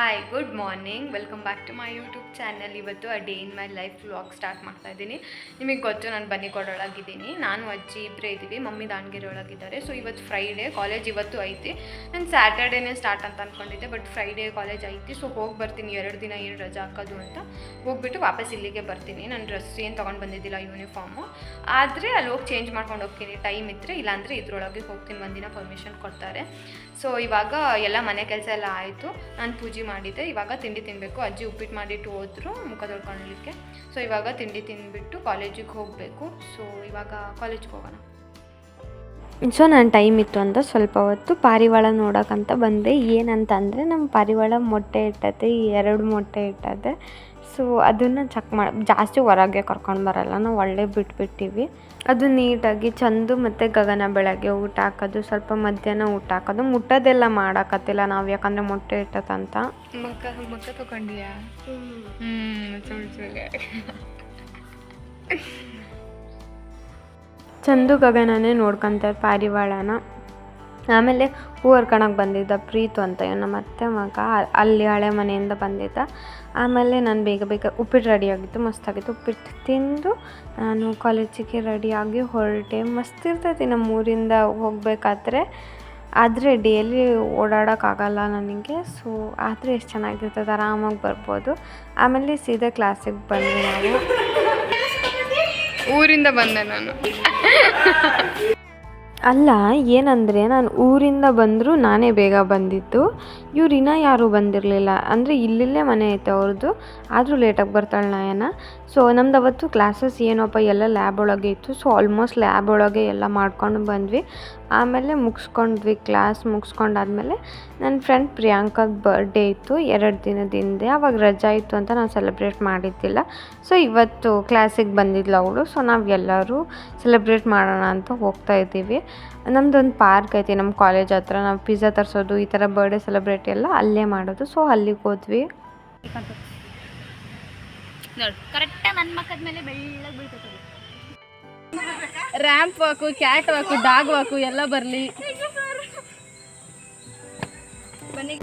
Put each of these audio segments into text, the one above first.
Hi good morning, welcome back to my YouTube channel. ಇವತ್ತು a day in my life vlog start ಮಾಡ್ತಾ ಇದ್ದೀನಿ. ನಿಮಗೆ ಗೊತ್ತು, ನಾನು ಬನ್ನಿಕೊಡೊಳಗಿದ್ದೀನಿ. ನಾನು ಅಜ್ಜಿ ಇಬ್ಬರೇ ಇದ್ದೀವಿ, ಮಮ್ಮಿ ದಾವಣಗೆರೆ ಒಳಗಿದ್ದಾರೆ. ಸೊ ಇವತ್ತು ಫ್ರೈಡೇ, ಕಾಲೇಜ್ ಇವತ್ತು ಐತಿ. ನಾನು ಸ್ಯಾಟರ್ಡೇನೇ ಸ್ಟಾರ್ಟ್ ಅಂತ ಅಂದ್ಕೊಂಡಿದ್ದೆ, ಬಟ್ ಫ್ರೈಡೇ ಕಾಲೇಜ್ ಐತಿ. ಸೊ ಹೋಗಿ ಬರ್ತೀನಿ, 2 ದಿನ ಏನು ರಜಾ ಹಾಕೋದು ಅಂತ ಹೋಗ್ಬಿಟ್ಟು ವಾಪಸ್ ಇಲ್ಲಿಗೆ ಬರ್ತೀನಿ. ನಾನು ಡ್ರೆಸ್ ಏನು ತೊಗೊಂಡು ಬಂದಿದ್ದಿಲ್ಲ, ಯೂನಿಫಾರ್ಮು. ಆದರೆ ಅಲ್ಲಿ ಹೋಗಿ ಚೇಂಜ್ ಮಾಡ್ಕೊಂಡು ಹೋಗ್ತೀನಿ ಟೈಮ್ ಇದ್ದರೆ, ಇಲ್ಲಾಂದರೆ ಇದ್ರೊಳಗೆ ಹೋಗ್ತೀನಿ. ಒಂದಿನ ಪರ್ಮಿಷನ್ ಕೊಡ್ತಾರೆ. ಸೊ ಇವಾಗ ಎಲ್ಲ ಮನೆ ಕೆಲಸ ಎಲ್ಲ ಆಯಿತು. ನಾನು ಪೂಜೆ ಮಾಡಿದ್ದೆ. ಇವಾಗ ತಿಂಡಿ ತಿನ್ನಬೇಕು. ಅಜ್ಜಿ ಉಪ್ಪಿಟ್ಟು ಮಾಡಿಟ್ಟು ಹೋದ್ರು ಮುಖ ತೊಳ್ಕೊಳ್ಳಲಿಕ್ಕೆ. ಸೊ ಇವಾಗ ತಿಂಡಿ ತಿಂದುಬಿಟ್ಟು ಕಾಲೇಜಿಗೆ ಹೋಗಬೇಕು. ಸೊ ಇವಾಗ ಕಾಲೇಜಿಗೆ ಹೋಗೋಣ. ಸೊ ನಾನು ಟೈಮ್ ಇತ್ತು ಅಂತ ಸ್ವಲ್ಪ ಹೊತ್ತು ಪಾರಿವಾಳ ನೋಡೋಕ್ಕಂತ ಬಂದೆ. ಏನಂತ ಅಂದರೆ ನಮ್ಮ ಪಾರಿವಾಳ ಮೊಟ್ಟೆ ಇಟ್ಟತೆ, 2 ಮೊಟ್ಟೆ ಇಟ್ಟದೆ. ಸೊ ಅದನ್ನು ಚೆಕ್ ಮಾಡಿ, ಜಾಸ್ತಿ ಹೊರಗೆ ಕರ್ಕೊಂಡು ಬರಲ್ಲ, ನಾವು ಒಳ್ಳೆ ಬಿಟ್ಬಿಟ್ಟಿವಿ. ಅದು ನೀಟಾಗಿ ಚಂದು ಮತ್ತು ಗಗನ ಬೆಳಗ್ಗೆ ಊಟ ಹಾಕೋದು, ಸ್ವಲ್ಪ ಮಧ್ಯಾಹ್ನ ಊಟ ಹಾಕೋದು, ಮುಟ್ಟೋದೆಲ್ಲ ಮಾಡೋಕತ್ತಿಲ್ಲ ನಾವು, ಯಾಕಂದರೆ ಮೊಟ್ಟೆ ಇಟ್ಟತಂತ. ಮಕ್ಕ ತಗೊಂಡಿಯಾ? ಚಂದು ಗಗನನೇ ನೋಡ್ಕೊತಾರೆ ಪಾರಿವಾಳನ. ಆಮೇಲೆ ಹೂ ಹರ್ಕೊಳಕ್ಕೆ ಬಂದಿದ್ದ ಪ್ರೀತು ಅಂತ, ನಮ್ಮ ಅತ್ತೆ ಮಗ, ಅಲ್ಲಿ ಹಳೆ ಮನೆಯಿಂದ ಬಂದಿದ್ದ. ಆಮೇಲೆ ನಾನು ಬೇಗ ಉಪ್ಪಿಟ್ಟು ರೆಡಿಯಾಗಿತ್ತು, ಮಸ್ತಾಗಿತ್ತು. ಉಪ್ಪಿಟ್ಟು ತಿಂದು ನಾನು ಕಾಲೇಜಿಗೆ ರೆಡಿಯಾಗಿ ಹೊರಟೆ. ಮಸ್ತ್ ಇರ್ತೈತಿ ನಮ್ಮ ಊರಿಂದ ಹೋಗಬೇಕಾದ್ರೆ. ಆದರೆ ಡೈಲಿ ಓಡಾಡೋಕ್ಕಾಗಲ್ಲ ನನಗೆ. ಸೊ ಆದರೆ ಎಷ್ಟು ಚೆನ್ನಾಗಿರ್ತದೆ, ಆರಾಮಾಗಿ ಬರ್ಬೋದು. ಆಮೇಲೆ ಸೀದಾ ಕ್ಲಾಸಿಗೆ ಬಂದ್ವಿ ನಾವು. ಊರಿಂದ ಬಂದೆ ನಾನು. ಅಲ್ಲ, ಏನಂದರೆ ನಾನು ಊರಿಂದ ಬಂದರೂ ನಾನೇ ಬೇಗ ಬಂದಿದ್ದು. ಇವ್ರು ಇನ್ನೂ ಯಾರೂ ಬಂದಿರಲಿಲ್ಲ. ಅಂದರೆ ಇಲ್ಲೇ ಮನೆ ಐತೆ ಅವ್ರದ್ದು, ಆದರೂ ಲೇಟಾಗಿ ಬರ್ತಾಳೆ ನಯನ. ಸೊ ನಮ್ದು ಅವತ್ತು ಕ್ಲಾಸಸ್ ಏನಪ್ಪ ಎಲ್ಲ ಲ್ಯಾಬ್ ಒಳಗೆ ಇತ್ತು. ಸೊ ಆಲ್ಮೋಸ್ಟ್ ಲ್ಯಾಬ್ ಒಳಗೆ ಎಲ್ಲ ಮಾಡ್ಕೊಂಡು ಬಂದ್ವಿ. ಆಮೇಲೆ ಮುಗಿಸ್ಕೊಂಡ್ವಿ. ಕ್ಲಾಸ್ ಮುಗಿಸ್ಕೊಂಡಾದ್ಮೇಲೆ ನನ್ನ ಫ್ರೆಂಡ್ ಪ್ರಿಯಾಂಕಾಗೆ ಬರ್ಡೇ ಇತ್ತು 2 ದಿನದ ಹಿಂದೆ. ಆವಾಗ ರಜಾ ಇತ್ತು ಅಂತ ನಾವು ಸೆಲೆಬ್ರೇಟ್ ಮಾಡಿದ್ದಿಲ್ಲ. ಸೊ ಇವತ್ತು ಕ್ಲಾಸಿಗೆ ಬಂದಿದ್ಲು ಅವಳು. ಸೊ ನಾವು ಎಲ್ಲರೂ ಸೆಲೆಬ್ರೇಟ್ ಮಾಡೋಣ ಅಂತ ಹೋಗ್ತಾ ಇದ್ದೀವಿ. ನಮ್ಮದೊಂದು ಪಾರ್ಕ್ ಐತಿ ನಮ್ಮ ಕಾಲೇಜ್ ಹತ್ರ. ನಾವು ಪಿಜ್ಜಾ ತರಿಸೋದು, ಈ ಥರ ಬರ್ಡೇ ಸೆಲೆಬ್ರೇಟ್ ಎಲ್ಲ ಅಲ್ಲೇ ಮಾಡೋದು. ಸೊ ಅಲ್ಲಿಗೆ ಹೋದ್ವಿ. ಕರೆಕ್ಟಾಗಿ ನನ್ನ ಮಕ್ಕದ ಮೇಲೆ ಬೆಳ್ಳಗೆ ಬೀಳ್ತದೆ. ರ್ಯಾಂಪ್ ವಾಕು, ಕ್ಯಾಟ್ ವಾಕು, ಡಾಗ್ ವಾಕು ಎಲ್ಲ ಬರಲಿ. ಬನ್ನಿ.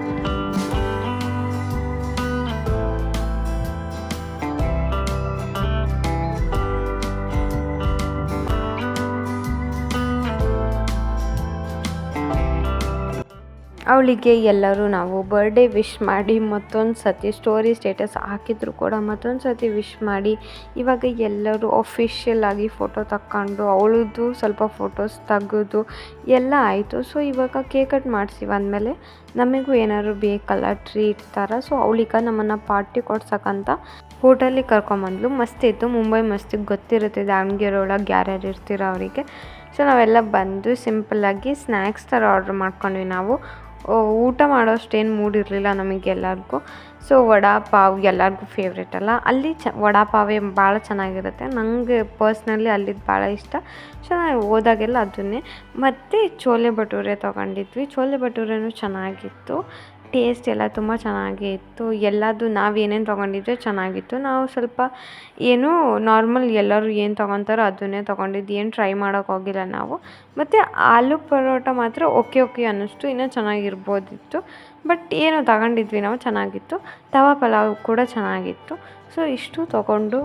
ಅವಳಿಗೆ ಎಲ್ಲರೂ ನಾವು ಬರ್ಡೇ ವಿಶ್ ಮಾಡಿ, ಮತ್ತೊಂದು ಸತಿ ಸ್ಟೋರಿ ಸ್ಟೇಟಸ್ ಹಾಕಿದ್ರು ಕೂಡ ಮತ್ತೊಂದು ಸತಿ ವಿಶ್ ಮಾಡಿ, ಇವಾಗ ಎಲ್ಲರೂ ಅಫಿಷಿಯಲ್ ಆಗಿ ಫೋಟೋ ತಕ್ಕೊಂಡು ಅವಳದ್ದು ಸ್ವಲ್ಪ ಫೋಟೋಸ್ ತೆಗೆದು ಎಲ್ಲ ಆಯಿತು. ಸೊ ಇವಾಗ ಕೇಕ್ ಕಟ್ ಮಾಡಿಸಿ ಅಂದಮೇಲೆ ನಮಗೂ ಏನಾದ್ರು ಬೇಕಲ್ಲ ಟ್ರೀಟ್ ಥರ. ಸೊ ಅವಳಿಗೆ ನಮ್ಮನ್ನು ಪಾರ್ಟಿ ಕೊಡ್ಸಕ್ಕಂತ ಹೋಟೆಲಿಗೆ ಕರ್ಕೊಂಬಂದ್ಲು. ಮಸ್ತಿತ್ತು. ಮುಂಬೈ ಮಸ್ತಿಗೆ ಗೊತ್ತಿರುತ್ತೆ ದಾವಣಗೆರೆ ಒಳಗೆ ಯಾರ್ಯಾರು ಇರ್ತೀರೋ ಅವರಿಗೆ. ಸೊ ನಾವೆಲ್ಲ ಬಂದು ಸಿಂಪಲ್ಲಾಗಿ ಸ್ನ್ಯಾಕ್ಸ್ ಥರ ಆರ್ಡ್ರ್ ಮಾಡ್ಕೊಂಡ್ವಿ ನಾವು. ಊಟ ಮಾಡೋಷ್ಟೇನು ಮೂಡ್ ಇರಲಿಲ್ಲ ನಮಗೆಲ್ಲರಿಗೂ. ಸೊ ವಡಾ ಪಾವ್ ಎಲ್ಲರಿಗೂ ಫೇವ್ರೇಟ್ ಅಲ್ಲ, ಅಲ್ಲಿ ವಡಾ ಪಾವೇ ಭಾಳ ಚೆನ್ನಾಗಿರುತ್ತೆ. ನನಗೆ ಪರ್ಸ್ನಲಿ ಅಲ್ಲಿದ್ದು ಭಾಳ ಇಷ್ಟ. ಸೊ ನಾವು ಹೋದಾಗೆಲ್ಲ ಅದನ್ನೇ. ಮತ್ತು ಚೋಲೆ ಭಟೂರೆ ತೊಗೊಂಡಿದ್ವಿ. ಚೋಲೆ ಭಟೂರೆನೂ ಚೆನ್ನಾಗಿತ್ತು. ಟೇಸ್ಟ್ ಎಲ್ಲ ತುಂಬ ಚೆನ್ನಾಗೇ ಇತ್ತು. ಎಲ್ಲದು ನಾವು ಏನೇನು ತೊಗೊಂಡಿದ್ವಿ ಚೆನ್ನಾಗಿತ್ತು. ನಾವು ಸ್ವಲ್ಪ ಏನೂ ನಾರ್ಮಲ್ ಎಲ್ಲರೂ ಏನು ತೊಗೊತಾರೋ ಅದನ್ನೇ ತೊಗೊಂಡಿದ್ದು, ಏನು ಟ್ರೈ ಮಾಡೋಕ್ಕೆ ಹೋಗಿಲ್ಲ ನಾವು. ಮತ್ತು ಆಲೂ ಪರೋಟ ಮಾತ್ರ ಓಕೆ ಅನ್ನಿಸ್ತು, ಇನ್ನೂ ಚೆನ್ನಾಗಿರ್ಬೋದಿತ್ತು. ಬಟ್ ಏನೋ ತಗೊಂಡಿದ್ವಿ ನಾವು, ಚೆನ್ನಾಗಿತ್ತು. ತವಾ ಪಲಾವ್ ಕೂಡ ಚೆನ್ನಾಗಿತ್ತು. ಸೊ ಇಷ್ಟು ತೊಗೊಂಡು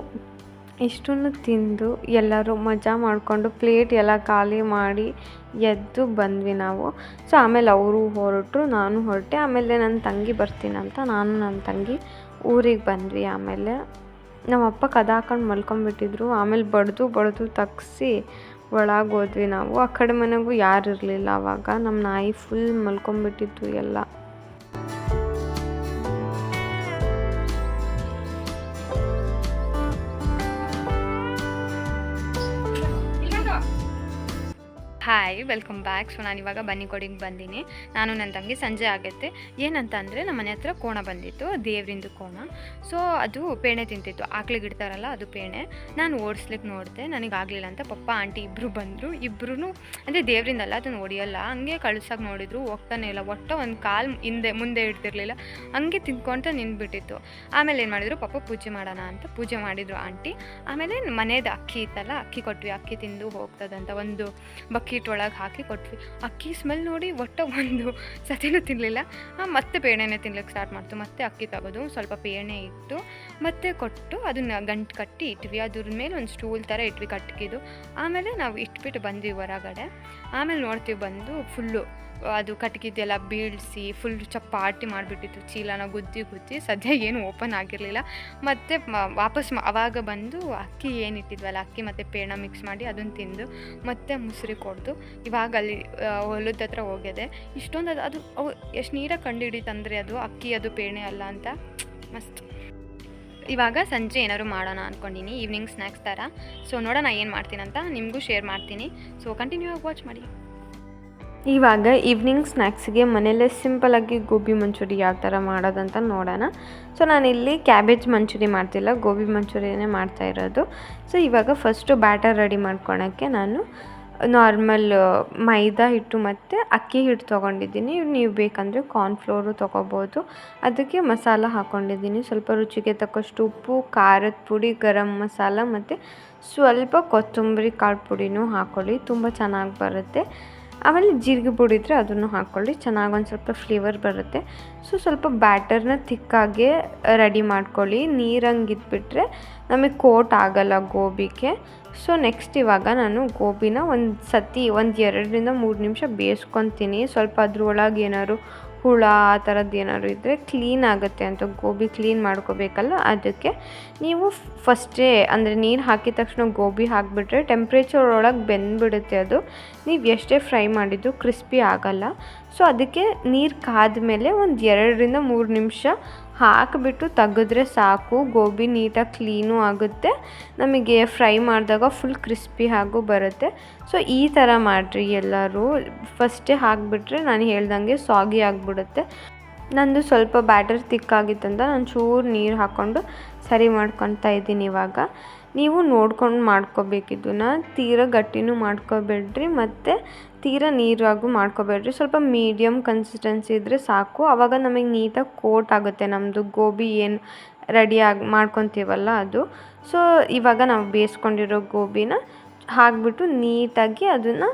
ಇಷ್ಟನ್ನು ತಿಂದು ಎಲ್ಲರೂ ಮಜಾ ಮಾಡಿಕೊಂಡು ಪ್ಲೇಟ್ ಎಲ್ಲ ಖಾಲಿ ಮಾಡಿ ಎದ್ದು ಬಂದ್ವಿ ನಾವು. ಸೊ ಆಮೇಲೆ ಅವರು ಹೊರಟರು, ನಾನು ಹೊರಟೆ. ಆಮೇಲೆ ನನ್ನ ತಂಗಿ ಬರ್ತೀನಂತ ನಾನು ನನ್ನ ತಂಗಿ ಊರಿಗೆ ಬಂದ್ವಿ. ಆಮೇಲೆ ನಮ್ಮಪ್ಪ ಕದ ಹಾಕೊಂಡು ಮಲ್ಕೊಂಬಿಟ್ಟಿದ್ರು. ಆಮೇಲೆ ಬಡ್ದು ತಗ್ಸಿ ಒಳಗೆ ಹೋದ್ವಿ ನಾವು. ಆ ಕಡೆ ಮನೆಗೂ ಯಾರು ಇರಲಿಲ್ಲ ಆವಾಗ. ನಮ್ಮ ನಾಯಿ ಫುಲ್ ಮಲ್ಕೊಂಬಿಟ್ಟಿತ್ತು ಎಲ್ಲ. Hi, welcome back. ಸೊ ನಾನು ಇವಾಗ ಬನ್ನಿಕೊಡಿಗೆ ಬಂದೀನಿ. ನಾನು ನನ್ನ ತಂಗಿ. ಸಂಜೆ ಆಗೈತೆ. ಏನಂತ ಅಂದರೆ ನಮ್ಮ ಮನೆ ಹತ್ರ ಕೋಣ ಬಂದಿತ್ತು, ದೇವ್ರಿಂದು ಕೋಣ. ಸೊ ಅದು ಪೇಣೆ ತಿಂತಿತ್ತು, ಆಕ್ಳಿಗೆ ಇಡ್ತಾರಲ್ಲ ಅದು ಪೇಣೆ. ನಾನು ಓಡಿಸ್ಲಿಕ್ಕೆ ನೋಡಿದೆ, ನನಗಾಗಲಿಲ್ಲ ಅಂತ ಪಪ್ಪ ಆಂಟಿ ಇಬ್ಬರು ಬಂದರು. ಇಬ್ಬರೂ ಅಂದರೆ ದೇವರಿಂದಲ್ಲ, ಅದನ್ನು ಹೊಡಿಯಲ್ಲ, ಹಂಗೆ ಕಳ್ಸೋಕೆ ನೋಡಿದ್ರು, ಹೋಗ್ತಾನೆ ಇಲ್ಲ. ಒಂದು ಕಾಲು ಮುಂದೆ ಇಡ್ತಿರ್ಲಿಲ್ಲ, ಹಂಗೆ ತಿನ್ಕೊತ ನಿಂತ್ಬಿಟ್ಟಿತ್ತು. ಆಮೇಲೆ ಏನು ಮಾಡಿದ್ರು, ಪಪ್ಪ ಪೂಜೆ ಮಾಡೋಣ ಅಂತ ಪೂಜೆ ಮಾಡಿದರು ಆಂಟಿ. ಆಮೇಲೆ ಮನೇದು ಅಕ್ಕಿ ಇತ್ತಲ್ಲ, ಅಕ್ಕಿ ಕೊಟ್ವಿ. ಅಕ್ಕಿ ತಿಂದು ಹೋಗ್ತದಂತ ಒಂದು ಬಕೆಟ್ ಅಕ್ಕಿ ಹಿಟ್ಟೊಳಗೆ ಹಾಕಿ ಕೊಟ್ವಿ. ಅಕ್ಕಿ ಸ್ಮೆಲ್ ನೋಡಿ ಒಟ್ಟು ಒಂದು ಸತಿನೂ ತಿನ್ನಲಿಲ್ಲ. ಮತ್ತೆ ಪೇಣೆನೇ ತಿನ್ಲಿಕ್ಕೆ ಸ್ಟಾರ್ಟ್ ಮಾಡ್ತು. ಮತ್ತೆ ಅಕ್ಕಿ ತೆಗೆದು ಸ್ವಲ್ಪ ಪೇಣೆ ಇಟ್ಟು ಮತ್ತೆ ಕೊಟ್ಟು ಅದನ್ನು ಗಂಟು ಕಟ್ಟಿ ಇಟ್ವಿ. ಅದ್ರ ಮೇಲೆ ಒಂದು ಸ್ಟೂಲ್ ಥರ ಇಟ್ವಿ ಕಟ್ಕಿದ್ದು. ಆಮೇಲೆ ನಾವು ಇಟ್ಬಿಟ್ಟು ಬಂದ್ವಿ ಹೊರಗಡೆ. ಆಮೇಲೆ ನೋಡ್ತೀವಿ ಬಂದು ಫುಲ್ಲು ಅದು ಕಟ್ಗಿದ್ದೆಲ್ಲ ಬೀಳಿಸಿ ಫುಲ್ ಚಪಾಟಿ ಮಾಡಿಬಿಟ್ಟಿತ್ತು. ಚೀಲನ ಗುದ್ದಿ ಸದ್ಯ ಏನು ಓಪನ್ ಆಗಿರಲಿಲ್ಲ. ಮತ್ತು ವಾಪಸ್ ಅವಾಗ ಬಂದು ಅಕ್ಕಿ ಏನಿಟ್ಟಿದ್ವಲ್ಲ ಅಕ್ಕಿ ಮತ್ತು ಪೇಣ ಮಿಕ್ಸ್ ಮಾಡಿ ಅದನ್ನು ತಿಂದು ಮತ್ತೆ ಮುಸ್ರಿ ಕೊಡ್ದು ಇವಾಗ ಅಲ್ಲಿ ಹೊಲದ ಹತ್ರ ಹೋಗಿದೆ. ಇಷ್ಟೊಂದು ಅದು ಎಷ್ಟು ನೀರಾಗಿ ಕಂಡು ಹಿಡಿತಂದರೆ ಅದು ಅಕ್ಕಿ ಅದು ಪೇಣೆ ಅಲ್ಲ ಅಂತ ಮಸ್ತ್. ಇವಾಗ ಸಂಜೆ ಏನಾದ್ರು ಮಾಡೋಣ ಅಂದ್ಕೊಂಡಿನಿ, ಈವ್ನಿಂಗ್ ಸ್ನ್ಯಾಕ್ಸ್ ಥರ. ಸೊ ನೋಡೋಣ ಏನು ಮಾಡ್ತೀನಂತ ನಿಮಗೂ ಶೇರ್ ಮಾಡ್ತೀನಿ. ಸೊ ಕಂಟಿನ್ಯೂ ಆಗಿ ವಾಚ್ ಮಾಡಿ. ಇವಾಗ ಈವ್ನಿಂಗ್ ಸ್ನ್ಯಾಕ್ಸಿಗೆ ಮನೆಯಲ್ಲೇ ಸಿಂಪಲಾಗಿ ಗೋಬಿ ಮಂಚೂರಿ ಯಾವ ಥರ ಮಾಡೋದಂತ ನೋಡೋಣ. ಸೊ ನಾನಿಲ್ಲಿ ಕ್ಯಾಬೇಜ್ ಮಂಚೂರಿ ಮಾಡ್ತಿಲ್ಲ, ಗೋಬಿ ಮಂಚೂರಿಯೇ ಮಾಡ್ತಾಯಿರೋದು. ಸೊ ಇವಾಗ ಫಸ್ಟು ಬ್ಯಾಟರ್ ರೆಡಿ ಮಾಡ್ಕೊಳಕ್ಕೆ ನಾನು ನಾರ್ಮಲ್ ಮೈದಾ ಹಿಟ್ಟು ಮತ್ತು ಅಕ್ಕಿ ಹಿಟ್ಟು ತೊಗೊಂಡಿದ್ದೀನಿ. ನೀವು ಬೇಕಂದರೆ ಕಾರ್ನ್ಫ್ಲೋರು ತೊಗೋಬೋದು. ಅದಕ್ಕೆ ಮಸಾಲ ಹಾಕ್ಕೊಂಡಿದ್ದೀನಿ, ಸ್ವಲ್ಪ ರುಚಿಗೆ ತಕ್ಕಷ್ಟು ಉಪ್ಪು, ಖಾರದ ಪುಡಿ, ಗರಂ ಮಸಾಲ ಮತ್ತು ಸ್ವಲ್ಪ ಕೊತ್ತಂಬರಿ ಕಾಳು ಪುಡಿನೂ ಹಾಕ್ಕೊಳ್ಳಿ, ತುಂಬ ಚೆನ್ನಾಗಿ ಬರುತ್ತೆ. ಆಮೇಲೆ ಜೀರಿಗೆ ಪುಡಿ ಇದ್ದರೆ ಅದನ್ನು ಹಾಕ್ಕೊಳ್ಳಿ, ಚೆನ್ನಾಗಿ ಒಂದು ಸ್ವಲ್ಪ ಫ್ಲೇವರ್ ಬರುತ್ತೆ. ಸೊ ಸ್ವಲ್ಪ ಬ್ಯಾಟರ್ನ ತಿಕ್ಕಾಗೆ ರೆಡಿ ಮಾಡ್ಕೊಳ್ಳಿ, ನೀರಂಗೆ ಇದ್ಬಿಟ್ರೆ ನಮಗೆ ಕೋಟ್ ಆಗಲ್ಲ ಗೋಬಿಗೆ. ಸೊ ನೆಕ್ಸ್ಟ್ ಇವಾಗ ನಾನು ಗೋಬಿನ ಒಂದು 2 to 3 ನಿಮಿಷ ಬೇಯಿಸ್ಕೊತೀನಿ. ಸ್ವಲ್ಪ ಅದ್ರೊಳಗೆ ಏನಾದ್ರು ಹುಳ ಆ ಥರದ್ದು ಏನಾದ್ರು ಇದ್ದರೆ ಕ್ಲೀನ್ ಆಗುತ್ತೆ ಅಂತ, ಗೋಬಿ ಕ್ಲೀನ್ ಮಾಡ್ಕೋಬೇಕಲ್ಲ ಅದಕ್ಕೆ. ನೀವು ಫಸ್ಟೇ ಅಂದರೆ ನೀರು ಹಾಕಿದ ತಕ್ಷಣ ಗೋಬಿ ಹಾಕಿಬಿಟ್ರೆ ಟೆಂಪ್ರೇಚರ್ ಒಳಗೆ ಬೆಂದ್ಬಿಡುತ್ತೆ ಅದು, ನೀವು ಎಷ್ಟೇ ಫ್ರೈ ಮಾಡಿದ್ದು ಕ್ರಿಸ್ಪಿ ಆಗಲ್ಲ. ಸೊ ಅದಕ್ಕೆ ನೀರು ಕಾದ್ಮೇಲೆ ಒಂದು 2 to 3 ನಿಮಿಷ ಹಾಕಿಬಿಟ್ಟು ತೆಗೆದ್ರೆ ಸಾಕು. ಗೋಬಿ ನೀಟಾಗಿ ಕ್ಲೀನೂ ಆಗುತ್ತೆ, ನಮಗೆ ಫ್ರೈ ಮಾಡಿದಾಗ ಫುಲ್ ಕ್ರಿಸ್ಪಿ ಹಾಗೂ ಬರುತ್ತೆ. ಸೊ ಈ ಥರ ಮಾಡಿರಿ ಎಲ್ಲರೂ. ಫಸ್ಟೇ ಹಾಕಿಬಿಟ್ರೆ ನಾನು ಹೇಳ್ದಂಗೆ ಸಾಗಿ ಆಗಿಬಿಡುತ್ತೆ. ನಂದು ಸ್ವಲ್ಪ ಬ್ಯಾಟರ್ ತಿಕ್ಕಾಗಿತ್ತಂತ ನಾನು ಚೂರು ನೀರು ಹಾಕ್ಕೊಂಡು ಸರಿ ಮಾಡ್ಕೊತಾ ಇದ್ದೀನಿ. ಇವಾಗ ನೀವು ನೋಡ್ಕೊಂಡು ಮಾಡ್ಕೋಬೇಕಿದ್ದನ್ನ, ತೀರಾ ಗಟ್ಟಿನೂ ಮಾಡ್ಕೋಬೇಡ್ರಿ ಮತ್ತು ತೀರಾ ನೀರಾಗೂ ಮಾಡ್ಕೋಬೇಡ್ರಿ. ಸ್ವಲ್ಪ ಮೀಡಿಯಮ್ ಕನ್ಸಿಸ್ಟೆನ್ಸಿ ಇದ್ದರೆ ಸಾಕು, ಆವಾಗ ನಮಗೆ ನೀಟಾಗಿ ಕೋಟ್ ಆಗುತ್ತೆ ನಮ್ಮದು ಗೋಬಿ ಏನು ರೆಡಿಯಾಗಿ ಮಾಡ್ಕೊತೀವಲ್ಲ ಅದು. ಸೊ ಇವಾಗ ನಾವು ಬೇಯಿಸ್ಕೊಂಡಿರೋ ಗೋಬಿನ ಹಾಕಿಬಿಟ್ಟು ನೀಟಾಗಿ ಅದನ್ನು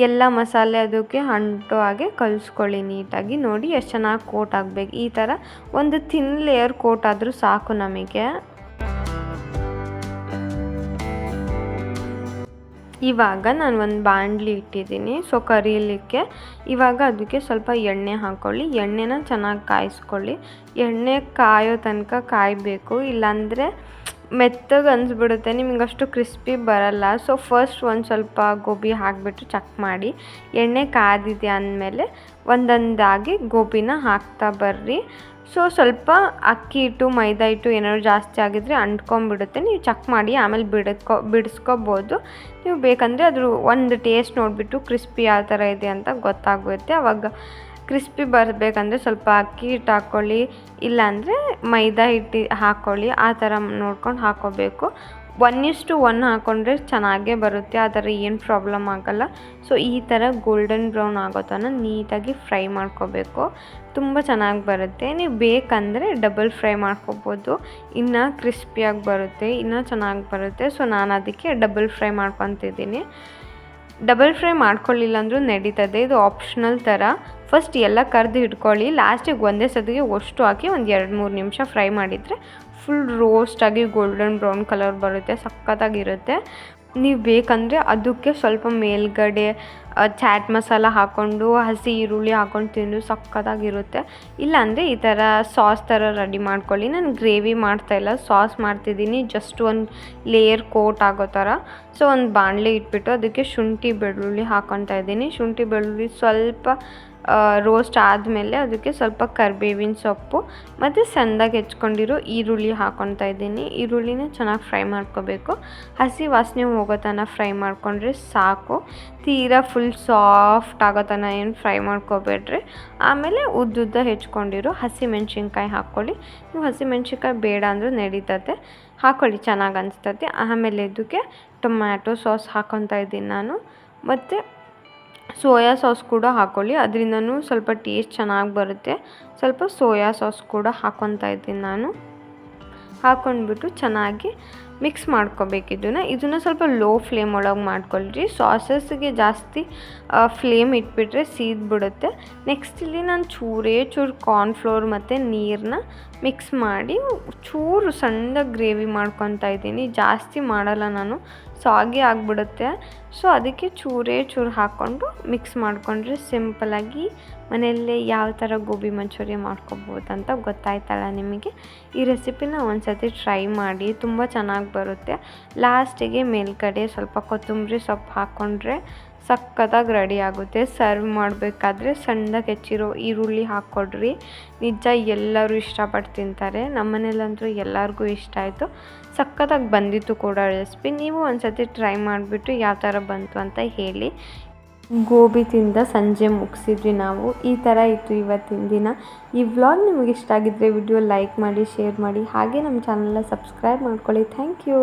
ಎಲ್ಲ ಮಸಾಲೆ ಅದಕ್ಕೆ ಅಂಟೋ ಹಾಗೆ ಕಲಿಸ್ಕೊಳ್ಳಿ ನೀಟಾಗಿ. ನೋಡಿ ಎಷ್ಟು ಚೆನ್ನಾಗಿ ಕೋಟ್ ಆಗಬೇಕು. ಈ ಥರ ಒಂದು ಥಿನ್ ಲೇಯರ್ ಕೋಟ್ ಆದರೂ ಸಾಕು ನಮಗೆ. ಇವಾಗ ನಾನು ಒಂದು ಬಾಣಲಿ ಇಟ್ಟಿದ್ದೀನಿ ಸೊ ಕರಿಯಲಿಕ್ಕೆ. ಇವಾಗ ಅದಕ್ಕೆ ಸ್ವಲ್ಪ ಎಣ್ಣೆ ಹಾಕ್ಕೊಳ್ಳಿ, ಎಣ್ಣೆನ ಚೆನ್ನಾಗಿ ಕಾಯಿಸ್ಕೊಳ್ಳಿ. ಎಣ್ಣೆ ಕಾಯೋ ತನಕ ಕಾಯಬೇಕು, ಇಲ್ಲಾಂದರೆ ಮೆತ್ತಗೆ ಅನಿಸ್ಬಿಡುತ್ತೆ, ನಿಮಗಷ್ಟು ಕ್ರಿಸ್ಪಿ ಬರಲ್ಲ. ಸೊ ಫಸ್ಟ್ ಒಂದು ಸ್ವಲ್ಪ ಗೋಬಿ ಹಾಕಿಬಿಟ್ಟು ಚೆಕ್ ಮಾಡಿ. ಎಣ್ಣೆ ಕಾದಿದೆ ಅಂದಮೇಲೆ ಒಂದೊಂದಾಗಿ ಗೋಬಿನ ಹಾಕ್ತಾ ಬರ್ರಿ. ಸೊ ಸ್ವಲ್ಪ ಅಕ್ಕಿ ಹಿಟ್ಟು ಮೈದಾ ಹಿಟ್ಟು ಏನಾದ್ರು ಜಾಸ್ತಿ ಆಗಿದ್ದರೆ ಅಂಟ್ಕೊಂಬಿಡುತ್ತೆ, ನೀವು ಚೆಕ್ ಮಾಡಿ ಆಮೇಲೆ ಬಿಡಿಸ್ಕೋಬೋದು. ನೀವು ಬೇಕಂದರೆ ಅದ್ರ ಒಂದು ಟೇಸ್ಟ್ ನೋಡಿಬಿಟ್ಟು ಕ್ರಿಸ್ಪಿ ಯಾವ ಥರ ಇದೆ ಅಂತ ಗೊತ್ತಾಗುತ್ತೆ. ಆವಾಗ ಕ್ರಿಸ್ಪಿ ಬರಬೇಕಂದ್ರೆ ಸ್ವಲ್ಪ ಅಕ್ಕಿ ಹಿಟ್ಟು ಹಾಕ್ಕೊಳ್ಳಿ, ಇಲ್ಲಾಂದರೆ ಮೈದಾ ಹಿಟ್ಟು ಹಾಕ್ಕೊಳ್ಳಿ. ಆ ಥರ ನೋಡ್ಕೊಂಡು ಹಾಕ್ಕೋಬೇಕು. 1:1 ಹಾಕ್ಕೊಂಡ್ರೆ ಚೆನ್ನಾಗೇ ಬರುತ್ತೆ, ಆ ಥರ ಏನು ಪ್ರಾಬ್ಲಮ್ ಆಗೋಲ್ಲ. ಸೊ ಈ ಥರ ಗೋಲ್ಡನ್ ಬ್ರೌನ್ ಆಗೋ ತನಕ ನೀಟಾಗಿ ಫ್ರೈ ಮಾಡ್ಕೋಬೇಕು, ತುಂಬ ಚೆನ್ನಾಗಿ ಬರುತ್ತೆ. ನೀವು ಬೇಕಂದರೆ ಡಬಲ್ ಫ್ರೈ ಮಾಡ್ಕೋಬೋದು, ಇನ್ನೂ ಕ್ರಿಸ್ಪಿಯಾಗಿ ಬರುತ್ತೆ, ಇನ್ನೂ ಚೆನ್ನಾಗಿ ಬರುತ್ತೆ. ಸೊ ನಾನು ಅದಕ್ಕೆ ಡಬಲ್ ಫ್ರೈ ಮಾಡ್ಕೊತಿದ್ದೀನಿ. ಡಬಲ್ ಫ್ರೈ ಮಾಡ್ಕೊಳ್ಳಿಲ್ಲ ಅಂದರೂ ನಡೀತದೆ, ಇದು ಆಪ್ಷನಲ್ ಥರ. ಫಸ್ಟ್ ಎಲ್ಲ ಕರೆದು ಇಟ್ಕೊಳ್ಳಿ, ಲಾಸ್ಟಿಗೆ ಒಂದೇ ಸತಿಗೆ ಅಷ್ಟು ಹಾಕಿ ಒಂದು 2-3 ನಿಮಿಷ ಫ್ರೈ ಮಾಡಿದರೆ ಫುಲ್ ರೋಸ್ಟಾಗಿ ಗೋಲ್ಡನ್ ಬ್ರೌನ್ ಕಲರ್ ಬರುತ್ತೆ, ಸಖತ್ತಾಗಿರುತ್ತೆ. ನೀವು ಬೇಕಂದರೆ ಅದಕ್ಕೆ ಸ್ವಲ್ಪ ಮೇಲ್ಗಡೆ ಚಾಟ್ ಮಸಾಲ ಹಾಕ್ಕೊಂಡು ಹಸಿ ಈರುಳ್ಳಿ ಹಾಕ್ಕೊಂಡು ತಿಂದು ಸಖತ್ತಾಗಿರುತ್ತೆ. ಇಲ್ಲಾಂದರೆ ಈ ಥರ ಸಾಸ್ ಥರ ರೆಡಿ ಮಾಡ್ಕೊಳ್ಳಿ. ನಾನು ಗ್ರೇವಿ ಮಾಡ್ತಾಯಿಲ್ಲ, ಸಾಸ್ ಮಾಡ್ತಿದ್ದೀನಿ, ಜಸ್ಟ್ ಒಂದು ಲೇಯರ್ ಕೋಟ್ ಆಗೋ ಥರ. ಸೊ ಒಂದು ಬಾಣಲೆ ಇಟ್ಬಿಟ್ಟು ಅದಕ್ಕೆ ಶುಂಠಿ ಬೆಳ್ಳುಳ್ಳಿ ಹಾಕ್ಕೊತಾ ಇದ್ದೀನಿ. ಶುಂಠಿ ಬೆಳ್ಳುಳ್ಳಿ ಸ್ವಲ್ಪ ರೋಸ್ಟ್ ಆದಮೇಲೆ ಅದಕ್ಕೆ ಸ್ವಲ್ಪ ಕರಿಬೇವಿನ ಸೊಪ್ಪು ಮತ್ತು ಸಣ್ಣದಾಗಿ ಹೆಚ್ಕೊಂಡಿರೋ ಈರುಳ್ಳಿ ಹಾಕ್ಕೊತಾ ಇದ್ದೀನಿ. ಈರುಳ್ಳಿನ ಚೆನ್ನಾಗಿ ಫ್ರೈ ಮಾಡ್ಕೋಬೇಕು, ಹಸಿ ವಾಸನೆ ಹೋಗೋ ತನಕ ಫ್ರೈ ಮಾಡಿಕೊಂಡ್ರೆ ಸಾಕು. ತೀರಾ ಫುಲ್ ಸಾಫ್ಟ್ ಆಗೋ ತನಕ ಏನು ಫ್ರೈ ಮಾಡ್ಕೋಬೇಡ್ರಿ. ಆಮೇಲೆ ಉದ್ದುದ್ದ ಹೆಚ್ಕೊಂಡಿರೋ ಹಸಿಮೆಣ್ಸಿನ್ಕಾಯಿ ಹಾಕ್ಕೊಳ್ಳಿ. ನೀವು ಹಸಿಮೆಣ್ಸಿನ್ಕಾಯಿ ಬೇಡ ಅಂದರೂ ನಡೀತದೆ, ಹಾಕ್ಕೊಳ್ಳಿ, ಚೆನ್ನಾಗಿ ಅನಿಸ್ತದೆ. ಆಮೇಲೆ ಇದಕ್ಕೆ ಟೊಮ್ಯಾಟೊ ಸಾಸ್ ಹಾಕ್ಕೊತಾ ಇದ್ದೀನಿ ನಾನು, ಮತ್ತು ಸೋಯಾ ಸಾಸ್ ಕೂಡ ಹಾಕ್ಕೊಳ್ಳಿ, ಅದರಿಂದನೂ ಸ್ವಲ್ಪ ಟೇಸ್ಟ್ ಚೆನ್ನಾಗಿ ಬರುತ್ತೆ. ಸ್ವಲ್ಪ ಸೋಯಾ ಸಾಸ್ ಕೂಡ ಹಾಕ್ಕೊತಾ ಇದ್ದೀನಿ ನಾನು. ಹಾಕ್ಕೊಂಡ್ಬಿಟ್ಟು ಚೆನ್ನಾಗಿ ಮಿಕ್ಸ್ ಮಾಡ್ಕೋಬೇಕು. ಇದನ್ನು ಸ್ವಲ್ಪ ಲೋ ಫ್ಲೇಮ್ ಒಳಗೆ ಮಾಡ್ಕೊಳ್ರಿ. ಸಾಸಸ್ಗೆ ಜಾಸ್ತಿ ಫ್ಲೇಮ್ ಇಟ್ಬಿಟ್ರೆ ಸೀದ್ಬಿಡುತ್ತೆ. ನೆಕ್ಸ್ಟ್ ಇಲ್ಲಿ ನಾನು ಚೂರು ಕಾರ್ನ್ಫ್ಲೋರ್ ಮತ್ತು ನೀರನ್ನ ಮಿಕ್ಸ್ ಮಾಡಿ ಚೂರು ಸಣ್ಣದಾಗಿ ಗ್ರೇವಿ ಮಾಡ್ಕೊತಾ ಇದ್ದೀನಿ. ಜಾಸ್ತಿ ಮಾಡಲ್ಲ ನಾನು, ಸಾಗಿ ಆಗಿಬಿಡುತ್ತೆ. ಸೊ ಅದಕ್ಕೆ ಚೂರು ಹಾಕ್ಕೊಂಡು ಮಿಕ್ಸ್ ಮಾಡಿಕೊಂಡ್ರೆ ಸಿಂಪಲಾಗಿ ಮನೆಯಲ್ಲೇ ಯಾವ ಥರ ಗೋಬಿ ಮಂಚೂರಿ ಮಾಡ್ಕೊಬೋದು ಅಂತ ಗೊತ್ತಾಯ್ತಲ್ಲ ನಿಮಗೆ. ಈ ರೆಸಿಪಿನ ಒಂದ್ಸತಿ ಟ್ರೈ ಮಾಡಿ, ತುಂಬ ಚೆನ್ನಾಗಿ ಬರುತ್ತೆ. ಲಾಸ್ಟಿಗೆ ಮೇಲ್ಗಡೆ ಸ್ವಲ್ಪ ಕೊತ್ತಂಬರಿ ಸೊಪ್ಪು ಹಾಕ್ಕೊಂಡ್ರೆ ಸಕ್ಕತ್ತಾಗಿ ರೆಡಿ ಆಗುತ್ತೆ. ಸರ್ವ್ ಮಾಡಬೇಕಾದ್ರೆ ಸಣ್ಣದಾಗಿ ಹೆಚ್ಚಿರೋ ಈರುಳ್ಳಿ ಹಾಕ್ಕೊಡ್ರಿ. ನಿಜ ಎಲ್ಲರೂ ಇಷ್ಟಪಟ್ಟು ತಿಂತಾರೆ. ನಮ್ಮನೇಲಂತೂ ಎಲ್ಲರಿಗೂ ಇಷ್ಟ ಆಯಿತು. ಸಕ್ಕತ್ತಾಗಿ ಬಂದಿತ್ತು ಕೂಡ ರೆಸಿಪಿ. ನೀವು ಒಂದ್ಸತಿ ಟ್ರೈ ಮಾಡಿಬಿಟ್ಟು ಯಾವ ಥರ ಬಂತು ಅಂತ ಹೇಳಿ. ಗೋಬಿ ತಿಂದ ಸಂಜೆ ಮುಗಿಸಿದ್ವಿ ನಾವು. ಈ ಥರ ಇತ್ತು ಇವತ್ತಿನ ದಿನ. ಈ ವ್ಲಾಗ್ ನಿಮಗೆ ಇಷ್ಟ ಆಗಿದ್ದರೆ ವಿಡಿಯೋ ಲೈಕ್ ಮಾಡಿ, ಶೇರ್ ಮಾಡಿ, ಹಾಗೆ ನಮ್ಮ ಚಾನಲ್ನ ಸಬ್ಸ್ಕ್ರೈಬ್ ಮಾಡ್ಕೊಳ್ಳಿ. Thank you.